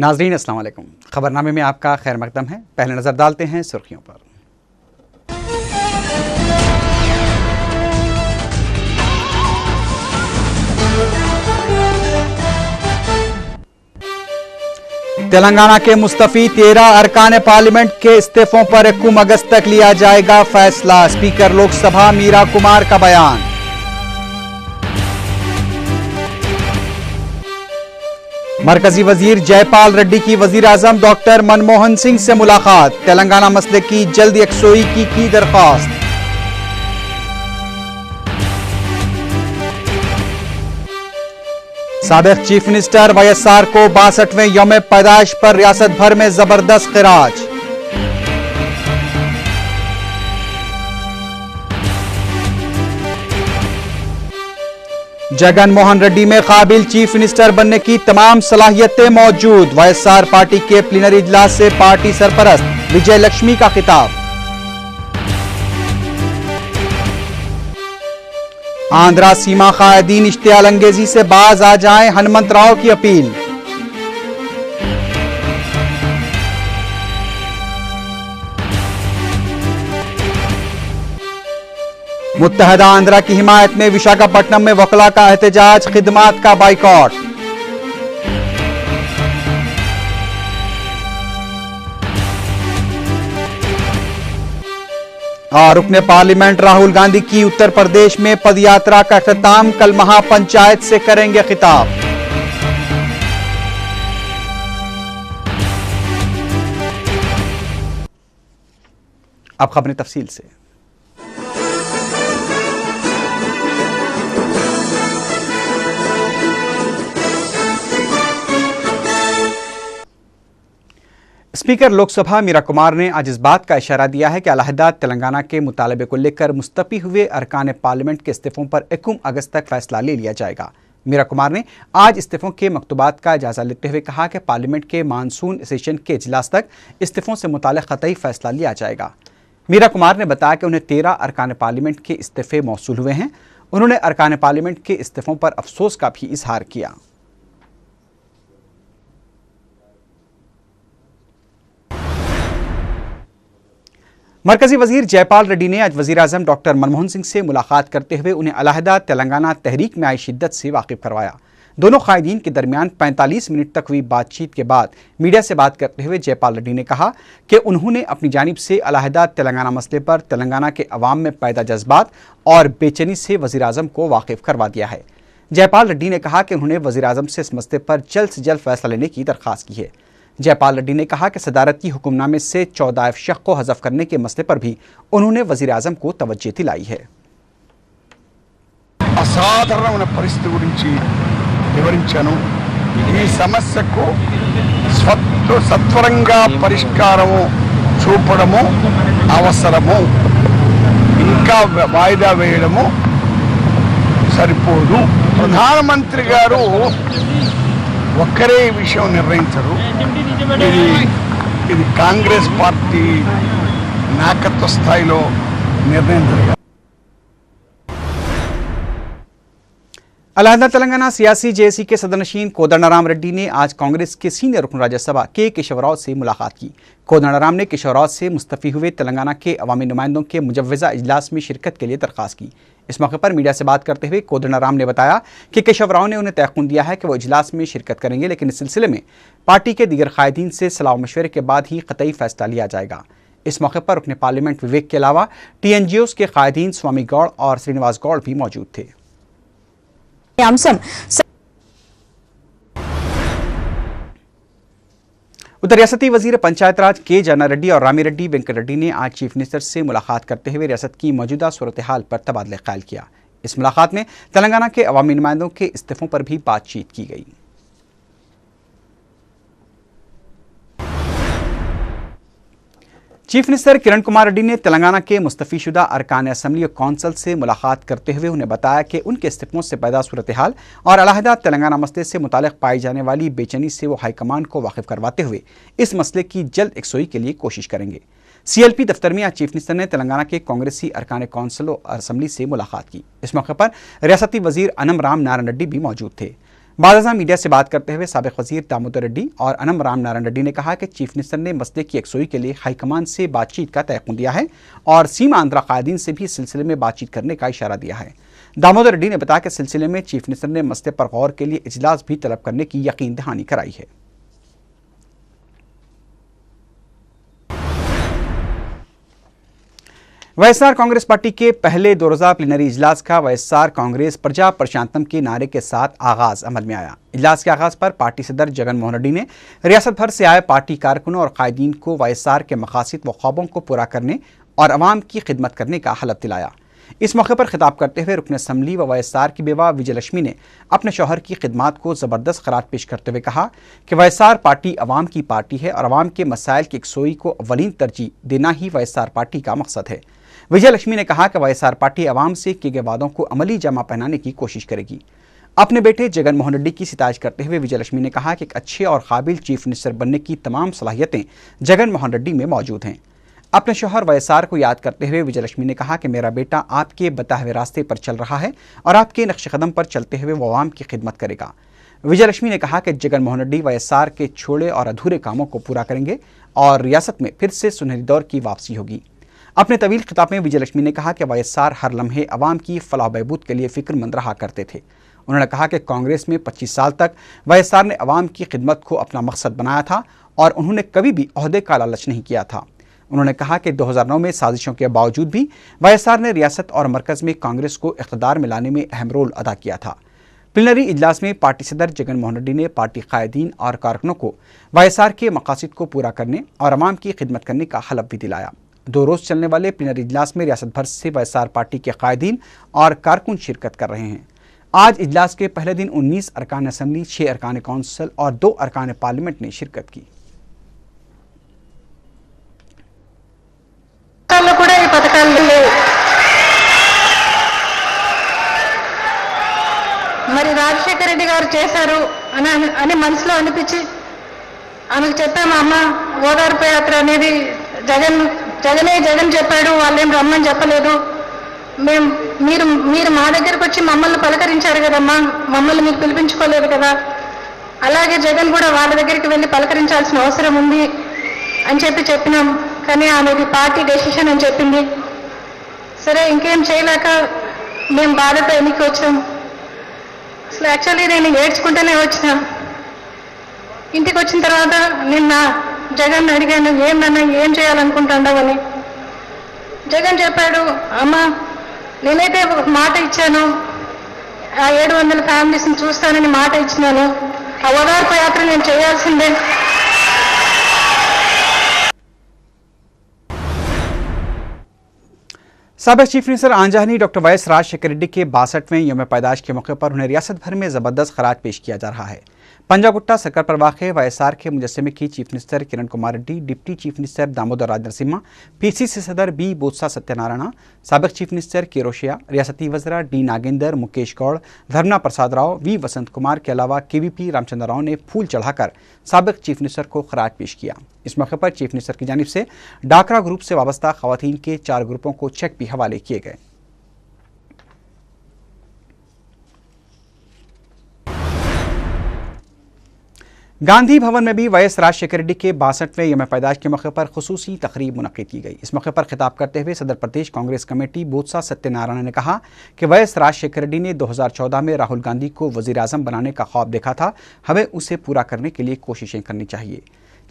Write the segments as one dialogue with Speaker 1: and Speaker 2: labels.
Speaker 1: नाजरीन अस्सलाम वालेकुम। खबरनामे में आपका खैर मकदम है। पहले नजर डालते हैं सुर्खियों पर। तेलंगाना के मुस्तफी 13 अरकान पार्लियामेंट के इस्तीफों पर 1 अगस्त तक लिया जाएगा फैसला। स्पीकर लोकसभा मीरा कुमार का बयान। मरकजी वजीर जयपाल रेड्डी की वजीर आजम डॉक्टर मनमोहन सिंह से मुलाकात। तेलंगाना मसले की जल्द यकसोई की दरख्वास्त। साबिक चीफ मिनिस्टर YSR को 62वें यौम पैदाइश पर रियासत भर में जबरदस्त खिराज। जगन मोहन रेड्डी में काबिल चीफ मिनिस्टर बनने की तमाम सलाहियतें मौजूद। YSR पार्टी के प्लीनरी इजलास से पार्टी सरपरस्त विजय लक्ष्मी का खिताब। आंध्रा सीमा कायदीन इश्तियाल अंगेजी से बाज आ जाएं, हनुमंत राव की अपील। मुत्तहदा आंध्रा की हिमायत में विशाखापट्टनम में वकला का एहतजाज, खिदमात का बाइकॉट। और रुकने पार्लियामेंट राहुल गांधी की उत्तर प्रदेश में पदयात्रा का अख्ताम, कल महापंचायत से करेंगे खिताब। अब खबरें तफसील से। स्पीकर लोकसभा मीरा कुमार ने आज इस बात का इशारा दिया है कि अलहदा तेलंगाना के मुतालबे को लेकर मुस्तफी हुए अरकान पार्लियामेंट के इस्तीफों पर 1 अगस्त तक फैसला ले लिया जाएगा। मीरा कुमार ने आज इस्तीफों के मकतूबात का जायजा लेते हुए कहा कि पार्लियामेंट के मानसून सेशन के इजलास तक इस्तीफों से मुताल्लिक़ क़तई फैसला लिया जाएगा। मीरा कुमार ने बताया कि उन्हें 13 अरकान पार्लियामेंट के इस्तीफे मौसूल हुए हैं। उन्होंने अरकान पार्लियामेंट के इस्तीफों पर अफसोस का भी इजहार किया। मरकजी वजीर जयपाल रेड्डी ने आज वजीर आजम डॉक्टर मनमोहन सिंह से मुलाकात करते हुए उन्हें अलहदा तेलंगाना तहरीक में आई शिद्दत से वाकिफ करवाया। दोनों कायदीन के दरमियान 45 मिनट तक हुई बातचीत के बाद मीडिया से बात करते हुए जयपाल रेड्डी ने कहा कि उन्होंने अपनी जानिब से अलहदा तेलंगाना मसले पर तेलंगाना के अवाम में पैदा जज्बात और बेचैनी से वजीर आजम को वाकिफ करवा दिया है। जयपाल रेड्डी ने कहा कि उन्होंने वजीर आजम से इस मसले पर जल्द से जल्द फैसला लेने की दरख्वास्त की है। जयपाल रेड्डी ने कहा कि सदारती हुक्मनामे से 14 अफशख को हज़फ करने के मसले पर भी उन्होंने वजीर आजम को तवज्जो दिलाई है।
Speaker 2: అసాధారణమైన పరిస్థితి గురించి వివరించాను। ఈ సమస్యకు సత్వరంగా పరిష్కారము చూపడము అవసరము, ఇంకా వాయిదా వేయడము సరిపోదు। ప్రధానమంత్రి గారు ఒక్కరే ఈ విషయం నిర్ణయించరు। ఇది కాంగ్రెస్ పార్టీ నాయకత్వ స్థాయిలో నిర్ణయం జరగాలి।
Speaker 1: अलहदा तेलंगाना सियासी जेएसी के सदरनशीन कोदंडराम रेड्डी ने आज कांग्रेस के सीनियर रुकन राज्यसभा के केशवराव से मुलाकात की। कोदंडराम ने केशवराव से मुस्तफी हुए तेलंगाना के अवामी नुमाइंदों के मुजव्वज़ा इजलास में शिरकत के लिए दरख्वास्त की। इस मौके पर मीडिया से बात करते हुए कोदंडराम ने बताया कि केशवराव ने उन्हें तयक़ुन दिया है कि वो इजलास में शिरकत करेंगे, लेकिन इस सिलसिले में पार्टी के दीगर कायदीन से सलाह मशवरे के बाद ही क़तई फैसला लिया जाएगा। इस मौके पर रुकन पार्लियामेंट विवेक के अलावा TNGOs के कायदीन स्वामी गौड़ और श्रीनिवास गौड़ भी मौजूद थे। उधर रियासती वजीर पंचायत राज के जाना रेड्डी और रामी रेड्डी वेंकट रेड्डी ने आज चीफ मिनिस्टर से मुलाकात करते हुए रियासत की मौजूदा सूरत हाल पर तबादला ख्याल किया। इस मुलाकात में तेलंगाना के अवामी नुमाइंदों के इस्तीफों पर भी बातचीत की गई। चीफ मिनिस्टर किरण कुमार रेड्डी ने तेलंगाना के मुस्तफीशुदा अरकान असम्बली और कौंसल से मुलाकात करते हुए उन्हें बताया कि उनके इस्तीफों से पैदा सूरत हाल और अलहदा तेलंगाना मसले से मुताल्लिक़ पाई जाने वाली बेचैनी से वो हाईकमान को वाकिफ करवाते हुए इस मसले की जल्द यकसोई के लिए कोशिश करेंगे। CLP दफ्तर में आज चीफ मिनिस्टर ने तेलंगाना के कांग्रेसी अरकान कौंसल और असम्बली से मुलाकात की। इस मौके पर रियासती वजीर अनम राम नारायण रेड्डी भी मौजूद थे। बादशाह मीडिया से बात करते हुए साबिक वजीर दामोदर रेड्डी और अनम राम नारायण रेड्डी ने कहा कि चीफ मिनिस्टर ने मसले की यकसुई के लिए हाईकमान से बातचीत का तयक़ुन दिया है और सीमांतरा कायदीन से भी इस सिलसिले में बातचीत करने का इशारा दिया है। दामोदर रेड्डी ने बताया कि सिलसिले में चीफ मिनिस्टर ने मसले पर गौर के लिए इजलास भी तलब करने की यकीन दहानी कराई है। वाईएसआर कांग्रेस पार्टी के पहले 2 रोज़ा प्लीनरी इजलास का वाईएसआर कांग्रेस प्रजा प्रशांतम के नारे के साथ आगाज अमल में आया। इजलास के आगाज पर पार्टी सदर जगन मोहन रेड्डी ने रियासत भर से आए पार्टी कारकुनों और कायदीन को वाईएसआर के मकासद व ख्वाबों को पूरा करने और अवाम की खिदमत करने का हलफ दिलाया। इस मौके पर खिताब करते हुए रुकन असम्बली व वाईएसआर की बेवा विजयलक्ष्मी ने अपने शौहर की खिदमत को ज़बरदस्त करार पेश करते हुए कहा कि वाईएसआर पार्टी अवाम की पार्टी है और अवाम के मसाइल की यकसुई को अव्वलीन तरजीह देना ही वाईएसआर पार्टी का मकसद है। विजयलक्ष्मी ने कहा कि वाईएसआर पार्टी अवाम से किए गए वादों को अमली जमा पहनाने की कोशिश करेगी। अपने बेटे जगन मोहन रेड्डी की सितारिश करते हुए विजयलक्ष्मी ने कहा कि एक अच्छे और काबिल चीफ मिनिस्टर बनने की तमाम सलाहियतें जगन मोहन रेड्डी में मौजूद हैं। अपने शौहर वाईएसआर को याद करते हुए विजयलक्ष्मी ने कहा कि मेरा बेटा आपके बताए हुए रास्ते पर चल रहा है और आपके नक्श कदम पर चलते हुए वो अवाम की खिदमत करेगा। विजयलक्ष्मी ने कहा कि जगन मोहन रेड्डी वाईएसआर के छोड़े और अधूरे कामों को पूरा करेंगे और रियासत में फिर से सुनहरी दौर की वापसी होगी। अपने तवील खिताब में विजयलक्ष्मी ने कहा कि वाईएसआर हर लम्हे अवाम की फलाह बहबूद के लिए फिक्रमंद रहा करते थे। उन्होंने कहा कि कांग्रेस में 25 साल तक वाईएसआर ने अवाम की खिदमत को अपना मकसद बनाया था और उन्होंने कभी भी ओहदे का लालच नहीं किया था। उन्होंने कहा कि 2009 में साजिशों के बावजूद भी वाईएसआर ने रियासत और मरकज़ में कांग्रेस को इक़्तिदार में लाने में अहम रोल अदा किया था। प्लीनरी इजलास में पार्टी सदर जगन मोहन रेड्डी ने पार्टी कायदीन और कारकुनों को वाईएसआर के मकासद को पूरा करने और अवाम की खिदमत करने का हलफ भी दिलाया। 2 रोज़ चलने वाले प्लीनरी इजलास में रियासत भर से वाईएसआर पार्टी के कायदीन और कारकुन शिरकत कर रहे हैं। आज इजलास के पहले दिन 19 अरकान असम्बली, 6 अरकान कौंसिल और 2 अरकान पार्लियामेंट ने शिरकत की।
Speaker 3: మరి రాజశేఖర రెడ్డి గారు చేశారు అని మనసులో అనిపించి ఆమెకు చెప్పాము, అమ్మ ఓదార్పు యాత్ర అనేది జగన్ చెప్పాడు, వాళ్ళేం రమ్మని చెప్పలేదు, మీరు మా దగ్గరకు వచ్చి మమ్మల్ని పలకరించారు కదమ్మా, మమ్మల్ని మీరు పిలిపించుకోలేదు కదా, అలాగే జగన్ కూడా వాళ్ళ దగ్గరికి వెళ్ళి పలకరించాల్సిన అవసరం ఉంది అని చెప్పినాం. కానీ ఆమెది పార్టీ డెసిషన్ అని చెప్పింది. సరే ఇంకేం చేయలేక మేము బాధతో ఎన్నిక వచ్చాం. అసలు యాక్చువల్లీ నేను ఏడ్చుకుంటూనే వచ్చిన. ఇంటికి వచ్చిన తర్వాత నిన్న జగన్ అడిగాను, ఏమన్నా ఏం చేయాలనుకుంటున్నావని. జగన్ చెప్పాడు, అమ్మ నేనైతే ఒక మాట ఇచ్చాను, ఆ 700 ఫ్యామిలీస్ని చూస్తానని మాట ఇచ్చినాను, ఆ ఓదార్పు యాత్ర నేను చేయాల్సిందే.
Speaker 1: साबिक चीफ मिनिस्टर आंजहानी डॉक्टर वाईएस राजशेखर रेड्डी के 62वें यौम पैदाइश के मौके पर उन्हें रियासत भर में ज़बरदस्त खराज पेश किया जा रहा है। पंजागुट्टा सर्कल पर वाक़ वाईएसआर के मुजस्समे की chief minister Kiran Kumar Reddy, deputy chief minister Damodar Raj Narasimha, PCC सदर बी बोत्सा सत्यनारायण, साबिक चीफ मिनिस्टर के रोशिया, रियासती वज़रा डी नागेंद्र, मुकेश गौड़, धर्मना प्रसाद राव, वी वसंत कुमार के अलावा केवीपी रामचंद्र राव ने फूल चढ़ाकर साबिक चीफ मिनिस्टर को खराज पेश किया। इस मौके पर चीफ मिनिस्टर की जानिब से डाकरा ग्रुप से वाबस्ता खवातीन के 4 ग्रुपों को चेक भी हवाले किए गए। गांधी भवन में भी वाईएस राजशेखर रेड्डी के 62वें यौम पैदाइश के मौके पर खुसूसी तकरीब मुनक़िद की गई। इस मौके पर खिताब करते हुए सदर प्रदेश कांग्रेस कमेटी बोत्सा सत्यनारायण ने कहा कि वाईएस राजशेखर रेड्डी ने 2014 में राहुल गांधी को वज़ीर आज़म बनाने का ख्वाब देखा था, हमें उसे पूरा करने के लिए कोशिशें करनी चाहिए।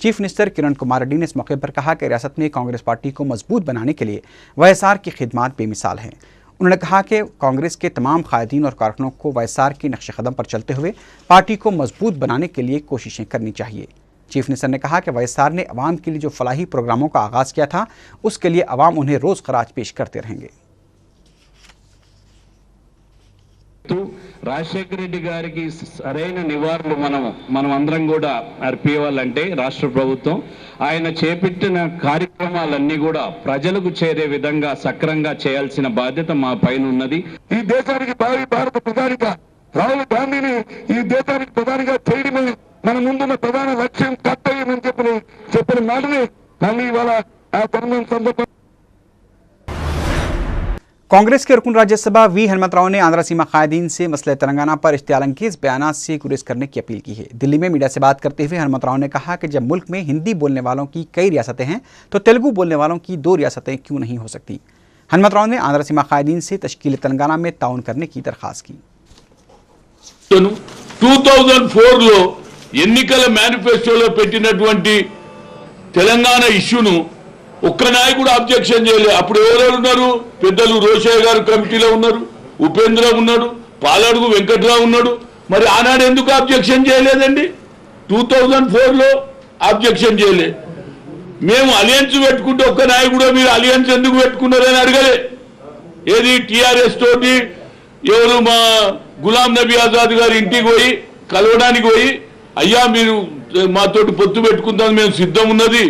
Speaker 1: चीफ मिनिस्टर किरण कुमार रेड्डी ने इस मौके पर कहा कि रियासत में कांग्रेस पार्टी को मजबूत बनाने के लिए वाईएसआर की खिदमत बेमिसाल हैं। उन्होंने कहा कि कांग्रेस के तमाम कायदीन और कारकुनों को वाईएसआर के नक्श कदम पर चलते हुए पार्टी को मजबूत बनाने के लिए कोशिशें करनी चाहिए। चीफ मिनिस्टर ने कहा कि वाईएसआर ने अवाम के लिए जो फलाही प्रोग्रामों का आगाज़ किया था, उसके लिए अवाम उन्हें रोज़ खराज पेश करते रहेंगे।
Speaker 4: రాజశేఖర రెడ్డి గారికి సరైన నివారణలు మనం అందరం కూడా అర్పించాలంటే రాష్ట్ర ప్రభుత్వం ఆయన చేపట్టిన కార్యక్రమాలన్నీ కూడా ప్రజలకు చేరే విధంగా సక్రమంగా చేయాల్సిన బాధ్యత మా పైన ఉన్నది.
Speaker 2: ఈ దేశానికి భారత ప్రధానిగా రాహుల్ గాంధీని ఈ దేశానికి ప్రధానిగా చేయడమే మన ముందున్న ప్రధాన లక్ష్యం, కర్తవ్యం అని చెప్పిన మాటని మళ్ళీ ఇవాళ ఆ తరుణం సందర్భం
Speaker 1: कांग्रेस के रुकन राज्यसभा वी हनुमंतराव ने आंध्र सीमा कायदीन से मसले तेलंगाना पर इश्तियालंगेज बयानात से गुरेज करने की अपील की है। दिल्ली में मीडिया से बात करते हुए हनुमंतराव ने कहा कि जब मुल्क में हिंदी बोलने वालों की कई रियासतें हैं तो तेलुगु बोलने वालों की 2 रियासतें क्यों नहीं हो सकती। हनुमंतराव ने आंध्र सीमा कायदीन से तश्कील तेलंगाना में ताउन करने की दरख्वास्त की।
Speaker 5: 2004లో ఎన్నికల మేనిఫెస్టోలో పెట్టినటువంటి తెలంగాణ ఇష్యూను ఒక్క నాయకుడు అబ్జెక్షన్ చేయలేదు. అప్పుడు ఎవరెవరు ఉన్నారు? పెద్దలు రోషయ్య గారు కమిటీలో ఉన్నారు, ఉపేంద్ర ఉన్నాడు, పాలడుగు వెంకట్రావు ఉన్నాడు. మరి ఆనాడు ఎందుకు అబ్జెక్షన్ చేయలేదండి? 2004లో అబ్జెక్షన్ చేయలేదు. మేము అలయన్స్ పెట్టుకుంటే ఒక్క నాయకుడు మీరు అలయన్స్ ఎందుకు పెట్టుకున్నారని అడగలే. ఏది టీఆర్ఎస్ తోటి ఎవరు మా గులాం నబీ ఆజాద్ గారి ఇంటికి పోయి కలవడానికి పోయి అయ్యా మీరు మాతోటి పొత్తు పెట్టుకుందాం మేము సిద్ధం ఉన్నది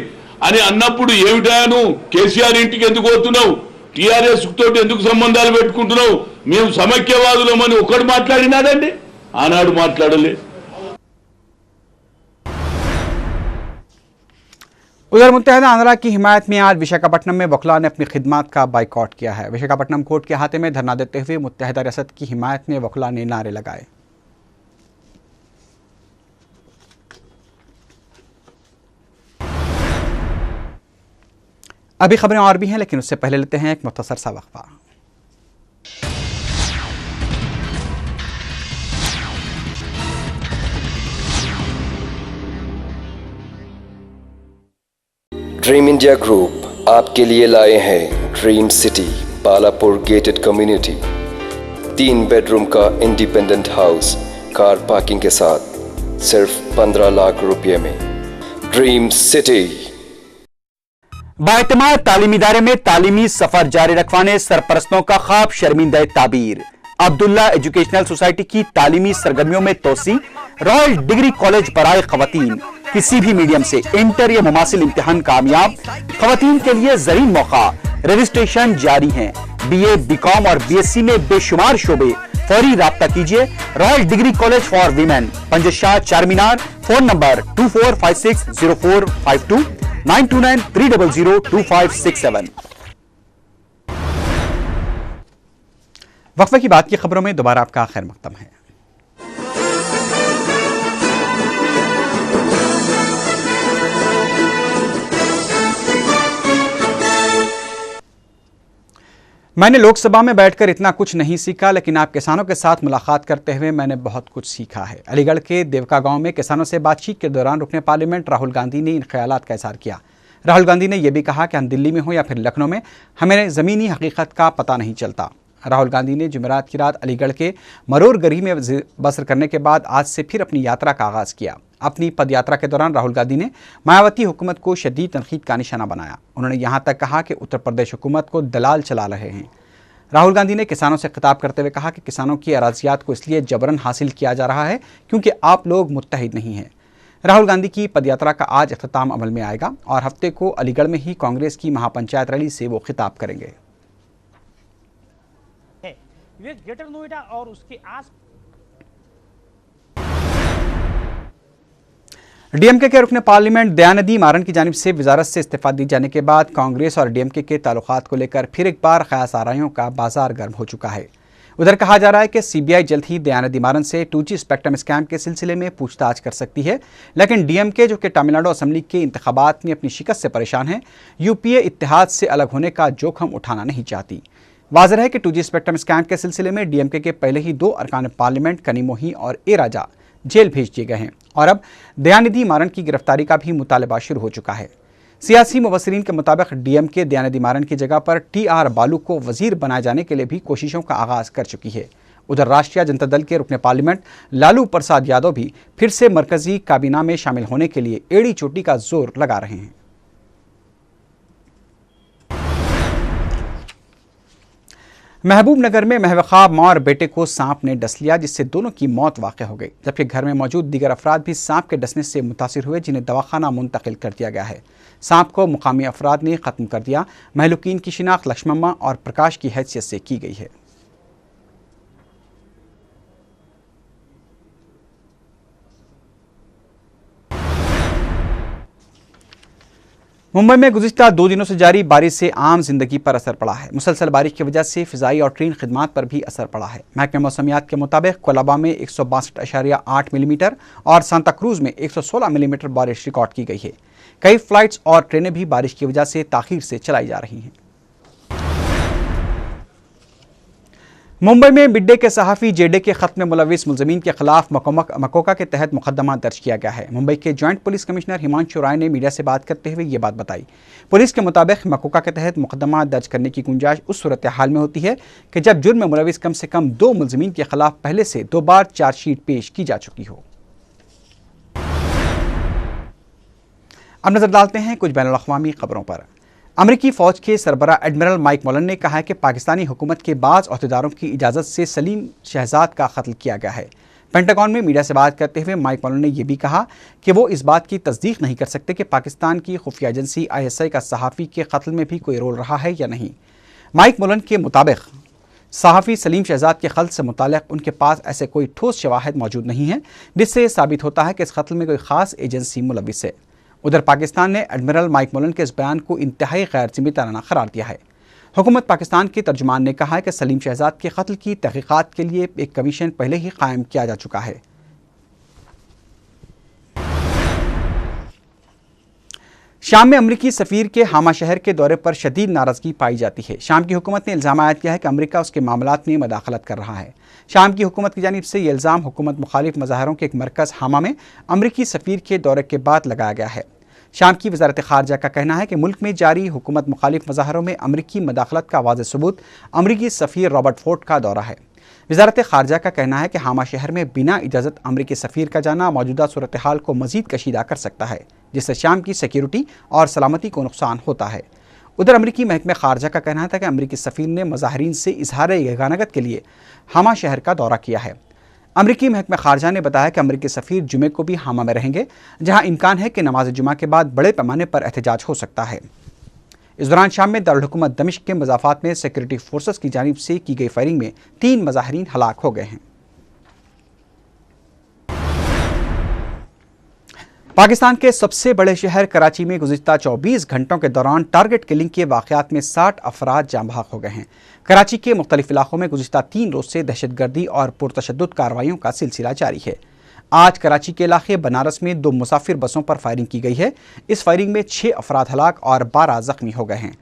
Speaker 5: అని అన్నప్పుడు ఏమిటాను కేసీఆర్ ఇంటికి ఎందుకు పోతున్నావు, టీఆర్ఎస్ తోటి ఎందుకు సంబంధాలు పెట్టుకుంటున్నావు, మేము సమైక్యవాదులమని ఒకడు మాట్లాడినాడండి? ఆనాడు మాట్లాడలే.
Speaker 1: उधर मुत्तहदा आंध्रा की हिमायत में आज विशाखापट्टनम में वकला ने अपनी खिदमात का बाइकआउट किया है। विशाखापट्टनम कोर्ट के हाथे में धरना देते हुए मुत्तहदा रियासत की हिमायत में वकला ने नारे लगाए। अभी खबरें और भी हैं, लेकिन उससे पहले लेते हैं एक मुख्तसर सा वक्फा।
Speaker 6: ड्रीम इंडिया ग्रुप आपके लिए लाए हैं dream city Balapur gated community, 3 bedroom का इंडिपेंडेंट हाउस कार पार्किंग के साथ सिर्फ 15 लाख रुपए में। Dream city.
Speaker 1: बाएतमाद तालीमी इदारे में तालीमी सफर जारी रखवाने सरपरस्तों का ख्वाब शर्मिंदा ताबीर। अब्दुल्ला एजुकेशनल सोसाइटी की तालीमी सरगर्मियों में तोसी। रॉयल डिग्री कॉलेज बराए खवातीन किसी भी मीडियम से इंटर या मुमासिल इम्तिहान कामयाब। खवातीन के लिए ज़रीन मौका, रजिस्ट्रेशन जारी है। बीए, बीकॉम और बीएससी में बेशुमार शोबे। फौरी राब्ता कीजिए royal degree college for women, Panjesha, Charminar. Phone number 24560452 9293002567। वक्फे की बात की खबरों में दोबारा आपका खैर मकदम है। मैंने लोकसभा में बैठकर इतना कुछ नहीं सीखा, लेकिन आप किसानों के साथ मुलाकात करते हुए मैंने बहुत कुछ सीखा है। अलीगढ़ के देवका गांव में किसानों से बातचीत के दौरान रुकने पार्लियामेंट राहुल गांधी ने इन ख्यालात का इज़हार किया। राहुल गांधी ने यह भी कहा कि हम दिल्ली में हो या फिर लखनऊ में, हमें ज़मीनी हकीकत का पता नहीं चलता। राहुल गांधी ने जुमेरात की रात अलीगढ़ के मरोर गरी में बसर करने के बाद आज से फिर अपनी यात्रा का आगाज़ किया। अपनी पदयात्रा के दौरान राहुल गांधी ने मायावती हुकूमत को शदीद तनकीद का निशाना बनाया। उन्होंने यहाँ तक कहा कि उत्तर प्रदेश हुकूमत को दलाल चला रहे हैं। राहुल गांधी ने किसानों से खिताब करते हुए कहा कि किसानों की अराजियात को इसलिए जबरन हासिल किया जा रहा है क्योंकि आप लोग मुत्तहिद नहीं हैं। राहुल गांधी की पदयात्रा का आज अख्ताम अमल में आएगा और हफ्ते को अलीगढ़ में ही कांग्रेस की महापंचायत रैली से वो खिताब करेंगे।
Speaker 7: ग्रेटर नोएडा और उसके आस
Speaker 1: डीएमके के रुकने पार्लियामेंट दयानिधि मारन की जानिब से वजारत से इस्तीफा दी जाने के बाद कांग्रेस और डीएमके के ताल्लुकात को लेकर फिर एक बार ख्यास आराइयों का बाजार गर्म हो चुका है। उधर कहा जा रहा है कि सीबीआई जल्द ही दयानिधि मारन से 2G स्पेक्ट्रम स्कैम के सिलसिले में पूछताछ कर सकती है, लेकिन डीएमके जो कि तमिलनाडु असेंबली के इंतखाबात में अपनी शिकस्त से परेशान है, यूपीए इत्तेहाद से अलग होने का जोखम उठाना नहीं चाहती। वाज़ेह है कि 2G स्पेक्ट्रम स्कैम के सिलसिले में डीएमके के पहले ही 2 अरकान पार्लियामेंट कनीमोही और ए राजा जेल भेज दिए गए हैं और अब दयानिधि मारन की गिरफ्तारी का भी मुतालबा शुरू हो चुका है। सियासी मुबसरीन के मुताबिक डीएमके दयानिधि मारन की जगह पर टीआर बालू को वजीर बनाए जाने के लिए भी कोशिशों का आगाज़ कर चुकी है। उधर राष्ट्रीय जनता दल के रुकने पार्लियामेंट लालू प्रसाद यादव भी फिर से मरकजी काबीना में शामिल होने के लिए एड़ी चोटी का जोर लगा रहे हैं। महबूब नगर में महबूब माँ और बेटे को सांप ने डस लिया, जिससे दोनों की मौत वाक़ हो गई, जबकि घर में मौजूद दीगर अफराद भी सांप के डसने से मुतासिर हुए, जिन्हें दवाखाना मुंतकिल कर दिया गया है। सांप को मुकामी अफराद ने ख़त्म कर दिया। महलूकीन की शिनाख्त लक्ष्मम्मा और प्रकाश की हैसियत से की गई है। मुंबई में गुज़िश्ता 2 दिनों से जारी बारिश से आम जिंदगी पर असर पड़ा है। मुसलसल बारिश की वजह से फिजाई और ट्रेन खिदमात पर भी असर पड़ा है। महकमे मौसमियात के मुताबिक कोलंबो में 162.8 मिलीमीटर और सांता क्रूज में 116 मिलीमीटर बारिश रिकॉर्ड की गई है। कई फ्लाइट्स और ट्रेनें भी बारिश की वजह से ताखीर से चलाई जा रही हैं। मुंबई में मिड डे के सहाफ़ी जेडे के खत में मुलविस मुलजमीन के खिलाफ मकोका के तहत मुकदमा दर्ज किया गया है। मुंबई के joint police commissioner Himanshu Rai ने मीडिया से बात करते हुए ये बात बताई। पुलिस के मुताबिक मकोका के तहत मुकदमा दर्ज करने की गुंजाइश उस सूरत हाल में होती है कि जब जुर्म में मुलविस कम से कम 2 मुलजमीन के खिलाफ पहले से 2 बार चार्जशीट पेश की जा चुकी हो। अब नजर डालते हैं कुछ बैनुल-अक़वामी खबरों पर। अमरीकी फ़ौज के सरबरा एडमिरल माइक मोलन ने कहा है कि पाकिस्तानी हुकूमत के बाज़ अहदेदारों की इजाज़त से सलीम शहजाद का कत्ल किया गया है। पेंटागन में मीडिया से बात करते हुए माइक मोलन ने यह भी कहा कि वो इस बात की तस्दीक नहीं कर सकते कि पाकिस्तान की खुफिया एजेंसी ISI का सहाफ़ी के कत्ल में भी कोई रोल रहा है या नहीं। माइक मोलन के मुताबिक सहाफ़ी सलीम शहजाद के कत्ल से मुताल्लिक़ उनके पास ऐसे कोई ठोस शवाहिद मौजूद नहीं है जिससे साबित होता है कि इस कत्ल में कोई ख़ास एजेंसी मुलविस है। उधर पाकिस्तान ने एडमिरल माइक मोलन के इस बयान को इंतहाई गैर ज़िम्मेदाराना करार दिया है। हुकूमत पाकिस्तान के तर्जुमान ने कहा है कि सलीम शहजाद के कत्ल की तहक़ीक़ात के लिए एक कमीशन पहले ही कायम किया जा चुका है। शाम में अमरीकी सफ़ीर के हामा शहर के दौरे पर शदीद नाराज़गी पाई जाती है। शाम की हुकूमत ने इल्ज़ाम आयद किया है कि अमरीका उसके मामलात में मदाखलत कर रहा है। शाम की हुकूमत की जानिब से यह इल्ज़ाम हुकूमत मुखालिफ मज़ाहरों के एक मरकज़ हामा में अमरीकी सफ़ीर के दौरे के बाद लगाया गया है। शाम की वज़ारत ख़ारजा का कहना है कि मुल्क में जारी हुकूमत मुखालिफ मज़ाहरों में अमरीकी मदाखलत का वाज़ेह सबूत अमरीकी सफ़ीर रॉबर्ट फोर्ड का दौरा है। वज़ारत ख़ारजा का कहना है कि हामा शहर में बिना इजाज़त अमरीकी सफ़ीर का जाना मौजूदा सूरत हाल को मज़ीद कशीदा कर सकता है, जिससे शाम की सिक्योरिटी और सलामती को नुकसान होता है। उधर अमरीकी महकमे ख़ारजा का कहना था कि अमरीकी सफ़ीर ने मज़ाहरीन से इजहार यगानगत के लिए हामा शहर का दौरा किया है। अमरीकी महकमे ख़ारजा ने बताया कि अमरीकी सफ़ीर जुमे को भी हामा में रहेंगे, जहाँ इम्कान है कि नमाज जुमा के बाद बड़े पैमाने पर एहतजाज हो सकता है। इस दौरान शाम में दारुल हुकूमत दमिश्क के मज़ाफ़ात में सिक्योरिटी फोर्सेस की जानिब से की गई फायरिंग में 3 मज़ाहरीन हलाक हो गए हैं। पाकिस्तान के सबसे बड़े शहर कराची में गुज़िश्ता 24 घंटों के दौरान टारगेट किलिंग के वाक़यात में 60 अफराद जाँ बहक हो गए हैं। कराची के मुख्तलिफ इलाकों में गुज़िश्ता 3 रोज़ से दहशतगर्दी और पुरतशद्दुद कार्रवाइयों का सिलसिला जारी है। आज कराची के इलाके बनारस में 2 मुसाफिर बसों पर फायरिंग की गई है। इस फायरिंग में 6 अफराद हलाक और 12 ज़ख्मी हो गए हैं।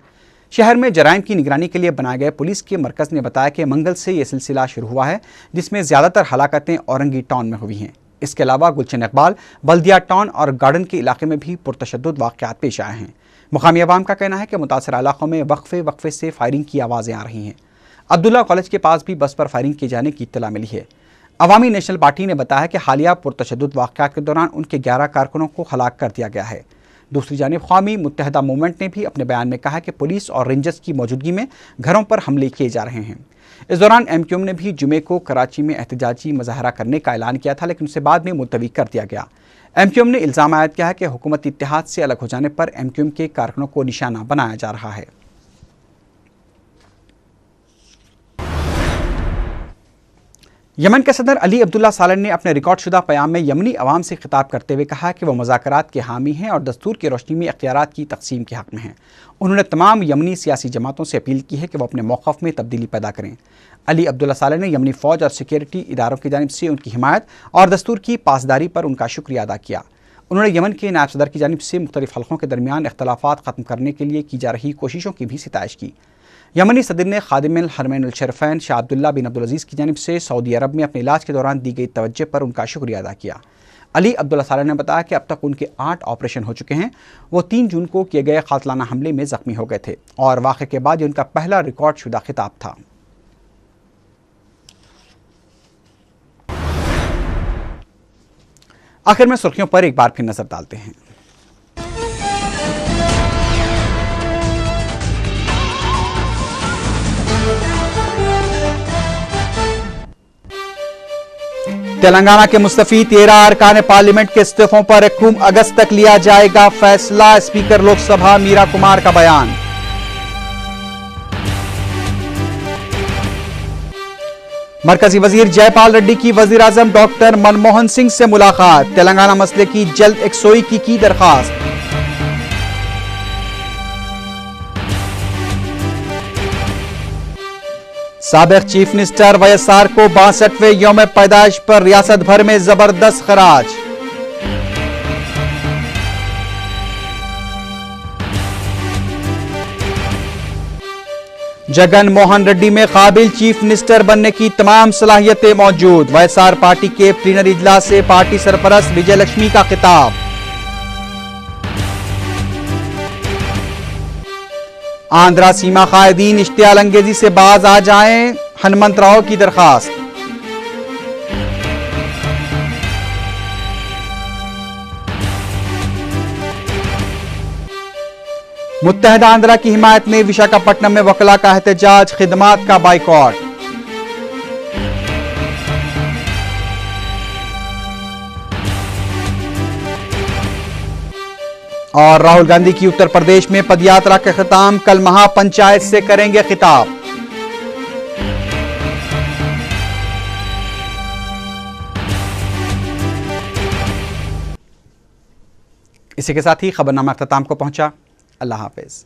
Speaker 1: शहर में जराइम की निगरानी के लिए बनाए गए पुलिस के मरकज़ ने बताया कि मंगल से यह सिलसिला शुरू हुआ है, जिसमें ज़्यादातर हलाकतें औरंगी टाउन में हुई हैं। इसके अलावा गुलशन इकबाल, बल्दिया टाउन और गार्डन के इलाके में भी पुरतशद्दुद वाक़यात पेश आए हैं। मुकामी अवाम का कहना है कि मुतासरा इलाकों में वक्फे से फायरिंग की आवाज़ें आ रही हैं। अब्दुल्ला कॉलेज के पास भी बस पर फायरिंग किए जाने की इत्तला मिली है। अवामी नेशनल पार्टी ने बताया कि हालिया पुरतशद्दुद वाक़यात के दौरान उनके 11 कारकुनों को हलाक कर दिया गया है। दूसरी जानिब क़ौमी मुत्तहिदा मूवमेंट ने भी अपने बयान में कहा कि पुलिस और रेंजर्स की मौजूदगी में घरों पर हमले किए जा रहे हैं। इस दौरान MQM ने भी जुमे को कराची में एहतजाजी मुजाहरा करने का ऐलान किया था, लेकिन उसे बाद में मुलतवी कर दिया गया। MQM ने इल्ज़ाम आयद किया है कि हुकूमती इत्तेहाद से अलग हो जाने पर MQM के कारकुनों को निशाना बनाया जा रहा है। यमन के सदर अली अब्दुल्ला सालेह ने अपने रिकॉर्डशुदा प्याम में यमनी अवाम से खिताब करते हुए कहा कि वह मुज़ाकरात के हामी हैं और दस्तूर की रोशनी में इख्तियारात की तकसीम के हक़ में हैं। उन्होंने तमाम यमनी सियासी जमातों से अपील की है कि वह अपने मौक़िफ़ में तब्दीली पैदा करें। अली अब्दुल्ला सालेह ने यमनी फ़ौज और सिक्योरिटी इदारों की जानिब से उनकी हिमायत और दस्तूर की पासदारी पर उनका शुक्रिया अदा किया। उन्होंने यमन के नायब सदर की जानिब से मुख्तलिफ हल्क़ों के दरमियान इख्तलाफात ख़त्म करने के लिए की जा रही कोशिशों की भी सिताइश की। यमनी सदर ने खादिमुल हरमैनुल शरीफ़ैन शाह अब्दुल्ला बिन अब्दुल अज़ीज़ की जानिब से सऊदी अरब में अपने इलाज के दौरान दी गई तवज्जो पर उनका शुक्रिया अदा किया। अली अब्दुल्ला सालेह ने बताया कि अब तक उनके 8 ऑपरेशन हो चुके हैं। वो 3 जून को किए गए कातलाना हमले में ज़ख्मी हो गए थे और वाक़े के बाद ये उनका पहला रिकॉर्डशुदा खिताब था। आखिर में सुर्खियों पर एक बार फिर नजर डालते हैं। तेलंगाना के मुस्तफी 13 अरकान पार्लियामेंट के इस्तीफों पर 1 अगस्त तक लिया जाएगा फैसला। स्पीकर लोकसभा मीरा कुमार का बयान। मरकजी वजीर जयपाल रेड्डी की वजीर आजम डॉक्टर मनमोहन सिंह से मुलाकात। तेलंगाना मसले की जल्द एकसोई की दरखास्त। साबिक चीफ मिनिस्टर वाईएसआर को 62वें यौम पैदाइश पर रियासत भर में जबरदस्त खराज। जगन मोहन रेड्डी में काबिल चीफ मिनिस्टर बनने की तमाम सलाहियतें मौजूद। वाईएसआर पार्टी के प्लीनरी इजलास से पार्टी सरपरस्त विजय लक्ष्मी का खिताब। आंध्रा सीमा कायदीन इश्तियाल अंगेजी से बाज आ जाएं, हनुमंत राव की दरखास्त। मुत्तहदा आंध्रा की हिमायत में विशाखापट्टनम में वकला का एहतजाज, खिदमात का बाइकॉट। और राहुल गांधी की उत्तर प्रदेश में पदयात्रा का खिताम, कल महापंचायत से करेंगे खिताब। इसी के साथ ही खबरनामा अख्ताम को पहुंचा। अल्लाह हाफिज।